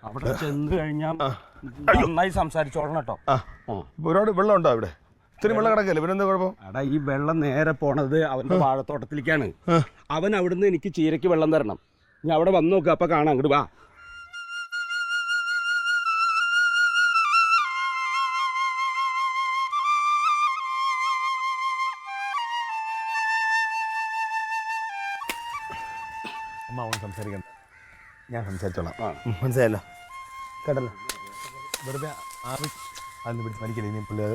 അവിടെ ചെന്ന് കഴിഞ്ഞാൽ നന്നായി സംസാരിച്ചോളണം കേട്ടോ. ഒരുപാട് വെള്ളം ഉണ്ടോ അവിടെ? ഇത്തിരി വെള്ളം കിടക്കല്ലേ, പിന്നെ എന്താ കുഴപ്പം? എടാ ഈ വെള്ളം നേരെ പോണത് അവന്റെ വാഴത്തോട്ടത്തിലേക്കാണ്. അവൻ അവിടുന്ന് എനിക്ക് ചീരയ്ക്ക് വെള്ളം തരണം. ഞാൻ അവിടെ വന്ന് നോക്കുക, അപ്പൊ കാണാം. അങ്ങോട്ട് വാ. അമ്മ അവൻ സംസാരിക്കണ്ട, ഞാൻ സംസാരിച്ചോളാം. മനസ്സിലായല്ലോ, കേട്ടല്ലോ? വെറുതെ അതൊന്ന് പിടിച്ച് മരിക്കല്ലേ ഇനി പിള്ളേർ.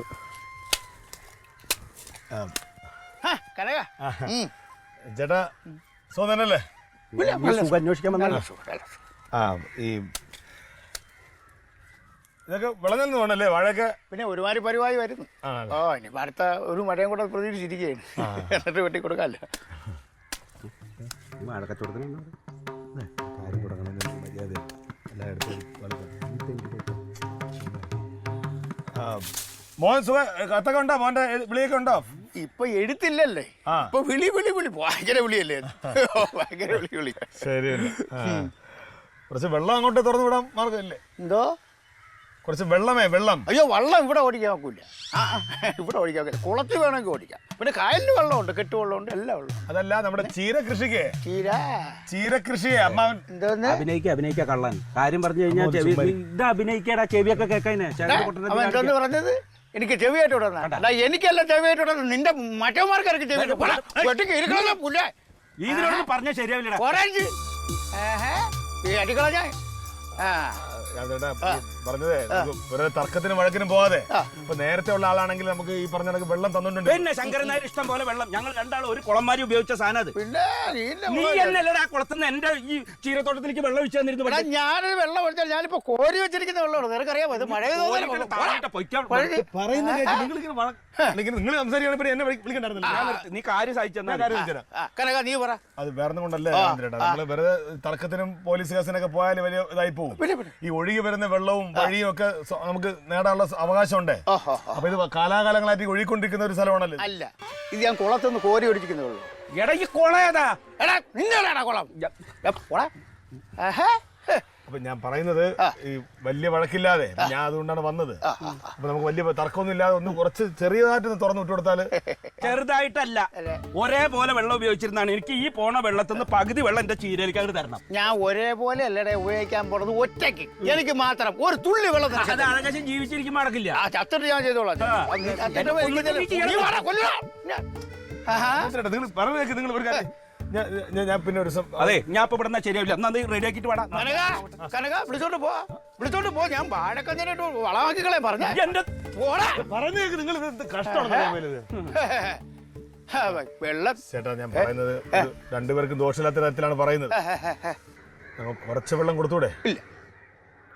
ചേട്ടാ സോദനല്ലേ? അന്വേഷിക്കാൻ വന്നല്ലോ. ഈ ഇതൊക്കെ വിളഞ്ഞെന്ന് വേണല്ലേ വാഴയൊക്കെ? പിന്നെ ഒരുമാതിരി പരിവായി വരുന്നു. ഇനിയിപ്പോൾ അടുത്ത ഒരു മഴയും കൂടെ പ്രതീക്ഷിച്ചിരിക്കുകയാണ്. എന്നിട്ട് വെട്ടി കൊടുക്കാമല്ലോ. മോൻ കത്തൊക്കെ ഉണ്ടോ? മോന്റെ വിളിയൊക്കെ ഉണ്ടോ? ഇപ്പൊ എഴുത്തില്ലല്ലേ, ഇപ്പൊ വിളി വിളി വിളി ഭയങ്കര വിളിയല്ലേ, ഭയങ്കര വിളി. ശരി, കുറച്ച് വെള്ളം അങ്ങോട്ട് തുറന്നു വിടാൻ മാർഗമില്ലേ? എന്തോ കുറച്ച് വെള്ളം. അയ്യോ, വെള്ളം ഇവിടെ ഓടിക്കാൻ നോക്കൂല. ഇവിടെ ഓടിക്കാൻ നോക്കില്ല. കുളത്തിൽ വേണമെങ്കിൽ ഓടിക്കാം. പിന്നെ കായലിന് വെള്ളമുണ്ട്, കെട്ടുവെള്ളമുണ്ട്, എല്ലാം ഉള്ളു. അതല്ല, നമ്മുടെ ചീര കൃഷിയെ അമ്മ അഭിനയിക്കാ കള്ളൻ. കാര്യം പറഞ്ഞു കഴിഞ്ഞാൽ ഇത് അഭിനയിക്കാടാ, ചെവിയൊക്കെ കേൾക്കാനെ. എന്തോന്ന് പറഞ്ഞത്? എനിക്ക് ചെവിയായിട്ട് വിടണം. എനിക്കല്ല ചെവിയായിട്ട് വിടണം, നിന്റെ മറ്റവന്മാർക്കാർക്ക് ചെവിയായിട്ട് പറഞ്ഞ ശരിയാവില്ല. അടിക്കള ഞാൻ പറഞ്ഞതേ, വെറുതെ തർക്കത്തിനും വഴക്കിനും പോവാതെ ഇപ്പൊ നേരത്തെ ഉള്ള ആളാണെങ്കിൽ നമുക്ക് ഈ പറഞ്ഞ വെള്ളം തന്നിട്ടുണ്ട്. പിന്നെ ശങ്കരൻ നായർ ഇഷ്ടം പോലെ വെള്ളം. ഞങ്ങൾ രണ്ടാളും ഒരു കുളംമാരി ഉപയോഗിച്ച സാധനം അത്. നീ എന്നല്ലടാ കുളത്തുനിന്ന് എന്റെ ഈ ചീരത്തോട്ടത്തിലേക്ക് വെള്ളം ഒഴിച്ചു തന്നിരുന്നു. ഞാനൊരു വെള്ളം ഒഴിച്ചാൽ ഞാനിപ്പോ കോരി വെച്ചിരിക്കുന്ന വെള്ളമാണ്. നിനക്കറിയാമോ ഇത് മഴ നിങ്ങൾ സംസാരിക്കണ എന്നെ വിളിക്കണ്ടായിരുന്നില്ല. നീ കാര്യം സഹിച്ചെന്നാ നീ പറ. അത് വേറെ കൊണ്ടല്ലേ, നമ്മള് വെറുതെ തർക്കത്തിനും പോലീസ് കേസിനൊക്കെ പോയാലും വലിയ ഇതായി പോകും. ഈ ഒഴുകി വരുന്ന വെള്ളവും വഴിയും ഒക്കെ നമുക്ക് നേടാനുള്ള അവകാശമുണ്ട്. അപ്പൊ ഇത് കാലാകാലങ്ങളായിട്ട് ഒഴുകിക്കൊണ്ടിരിക്കുന്ന ഒരു സ്ഥലമാണല്ലോ. അല്ല, ഇത് ഞാൻ കുളത്തുനിന്ന് കോരി ഒഴിച്ചിരിക്കുന്നേ ഉള്ളൂ. എടാ ഈ കുളം ഏതാ? എടാ നിന്നോടാ കുളം. അപ്പൊ ഞാൻ പറയുന്നത്, ഈ വലിയ വഴക്കില്ലാതെ ഞാൻ അതുകൊണ്ടാണ് വന്നത്. അപ്പൊ നമുക്ക് വലിയ തർക്കമൊന്നും ഇല്ലാതെ ഒന്ന് കുറച്ച് ചെറിയതായിട്ട് തുറന്നു വിട്ടു കൊടുത്താല്. ചെറുതായിട്ടല്ല, ഒരേപോലെ വെള്ളം ഉപയോഗിച്ചിരുന്നാണ്. എനിക്ക് ഈ പോണ വെള്ളത്തിൽ നിന്ന് പകുതി വെള്ളം എന്റെ ചീരയിലേക്ക് തരണം. ഞാൻ ഒരേപോലെ അല്ലടേ ഉപയോഗിക്കാൻ പോണത്, ഒറ്റയ്ക്ക് എനിക്ക് മാത്രം ഒരു തുള്ളി വെള്ളം. അത് ആകാശം ജീവിച്ചിരിക്കുമ്പോൾ നടക്കില്ല. ചത്തിട്ട് ഞാൻ ചെയ്തോളാം. നിങ്ങൾ പറഞ്ഞേക്ക്, നിങ്ങൾ ഒരു കാര്യം ഞാൻ പിന്നെ ഒരു അതെ, ഞാൻ ഇപ്പൊ ഇവിടെ ശരിയാവില്ല. എന്നാ റെഡി ആക്കിട്ട് വേണം. കനക വിളിച്ചോണ്ട് പോ. ഞാൻ വാഴക്കഞ്ഞിട്ട് വളമാക്കിക്കളെ പറഞ്ഞ നിങ്ങൾ കഷ്ടമാണ്. വെള്ളം ചേട്ടാ, ഞാൻ പറയുന്നത് രണ്ടുപേർക്കും ദോഷമില്ലാത്ത തരത്തിലാണ് പറയുന്നത്. കുറച്ച് വെള്ളം കൊടുത്തൂടെ? ഇല്ല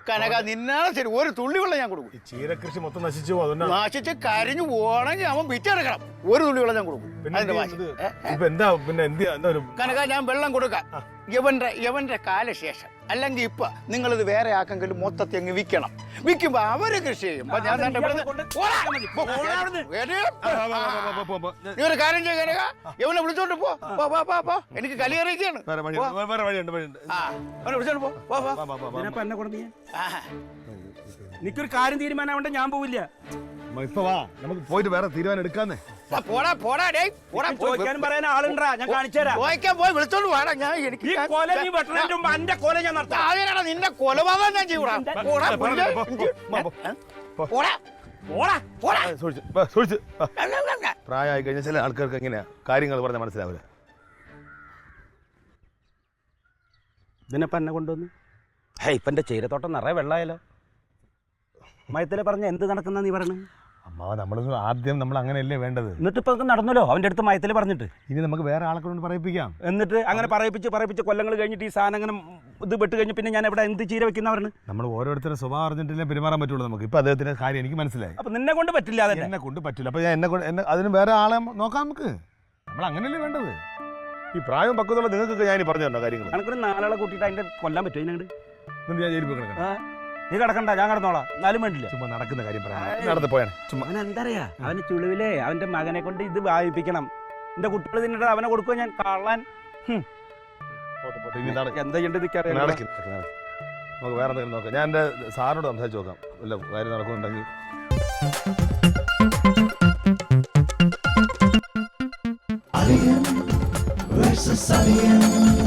കനക, നിന്നാണ് ശരി, ഒരു തുള്ളി വെള്ളം ഞാൻ കൊടുക്കും. ഈ ചീരകൃഷി മൊത്തം നശിച്ചു പോകും. നശിച്ച് കരിഞ്ഞു പോകണമെങ്കിൽ അവൻ വിറ്റെടുക്കണം. ഒരു തുള്ളി വെള്ളം ഞാൻ കൊടുക്കും. കനക, ഞാൻ വെള്ളം കൊടുക്കാം യവന്റെ കാലശേഷം. അല്ലെങ്കിൽ ഇപ്പൊ നിങ്ങളിത് വേറെ ആക്കെങ്കിലും മൊത്തത്തിൽ അങ്ങ് വിൽക്കണം. വിൽക്കുമ്പോ അവര് കൃഷി ചെയ്യും. നീ ഒരു കാര്യം ചെയ്യ കനക, യവനെ വിളിച്ചോണ്ട് പോ. എനിക്ക് കലിയറിയിക്കാണ്. വിളിച്ചോണ്ട് പോ. എനിക്കൊരു കാര്യം തീരുമാനമാവണ്ട, ഞാൻ പോവില്ല. ഇപ്പൊ വാ, നമുക്ക് പോയിട്ട് വേറെ തീരുമാനം എടുക്കാന്നേ. ചോദിക്കാനും പറയാൻ ആളുണ്ടാ, ഞാൻ കാണിച്ചുതരാം. പോയി വിളിച്ചോണ്ട് വേണം. ഞാൻ എനിക്ക് എന്റെ കൊല ഞാൻ നടത്താം. നിന്റെ കൊലപാതകം ഞാൻ ചെയ്യൂടാ. പ്രായമായി കഴിഞ്ഞ ചില ആൾക്കാർക്ക് എങ്ങനെയാ കാര്യങ്ങൾ പറഞ്ഞാൽ മനസ്സിലാവില്ല. ഇതിനെപ്പ എന്നെ കൊണ്ടുവന്നു. ഇപ്പൊ എന്റെ ചീരത്തോട്ടം നിറയെ വെള്ളമായാലോ. മയത്തിലെ പറഞ്ഞ എന്ത് നടക്കുന്ന നീ പറഞ്ഞു? അമ്മ, ആദ്യം നമ്മൾ അങ്ങനെയല്ലേ വേണ്ടത്. എന്നിട്ട് ഇപ്പൊ നടന്നല്ലോ അവന്റെ അടുത്ത് മയത്തില് പറഞ്ഞിട്ട്. ഇനി നമുക്ക് വേറെ ആളെ കൊണ്ട് പറയിപ്പിക്കാം. എന്നിട്ട് അങ്ങനെ പറയിപ്പിച്ച് കൊല്ലങ്ങൾ കഴിഞ്ഞിട്ട് ഈ സാധനം അങ്ങനെ ഇത് വെട്ട് കഴിഞ്ഞ് പിന്നെ ഞാൻ എവിടെ എന്ത് ചീര വെക്കുന്നവരാണ്? നമ്മൾ ഓരോരുത്തരുടെ സ്വഭാവം അറിഞ്ഞിട്ടില്ലേ പെരുമാറാൻ പറ്റുള്ളൂ നമുക്ക്. ഇപ്പൊ അദ്ദേഹത്തിന്റെ കാര്യം എനിക്ക് മനസ്സിലായി. അപ്പൊ നിന്നെ കൊണ്ട് പറ്റില്ല. എന്നെ കൊണ്ട് പറ്റില്ല. അപ്പൊ ഞാൻ എന്നെ അതിന് വേറെ ആളെ നോക്കാം നമുക്ക്. നമ്മൾ അങ്ങനെയല്ലേ വേണ്ടത്. ഈ പ്രായം പക്വതയുള്ള നിങ്ങൾക്ക് ഞാൻ പറഞ്ഞു തരണോ കാര്യങ്ങൾ? എനിക്കൊരു 4 ആളെ കൂട്ടിയിട്ട് അതിന്റെ കൊല്ലാൻ പറ്റുമോ? അതിനോട് ഞാൻ ജയിലിൽ പോയി കിടക്കണം. നീ കിടക്കണ്ട, ഞാൻ കിടന്നോളാം. എന്നാലും വേണ്ടില്ല. ചുമ്മാ നടക്കുന്ന കാര്യം പറയാം, നടന്ന് പോയാണ് ചുമ്മാ. അവൻ എന്താ പറയാ, അവന് ചുളിവിലേ അവന്റെ മകനെ കൊണ്ട് ഇത് വായിപ്പിക്കണം. എന്റെ കുട്ടികൾ തിന്നിട്ട് അവനെ കൊടുക്കുക ഞാൻ കള്ളൻ. ഇനി എന്താ ചെയ്യേണ്ടത് എനിക്കറിയാം. നടക്ക്. നമുക്ക് വേറെ എന്തെങ്കിലും നോക്കാം. ഞാൻ എൻ്റെ സാറിനോട് സംസാരിച്ച് നോക്കാം, വല്ല കാര്യം നടക്കുന്നുണ്ടെങ്കിൽ. Alien versus Alien.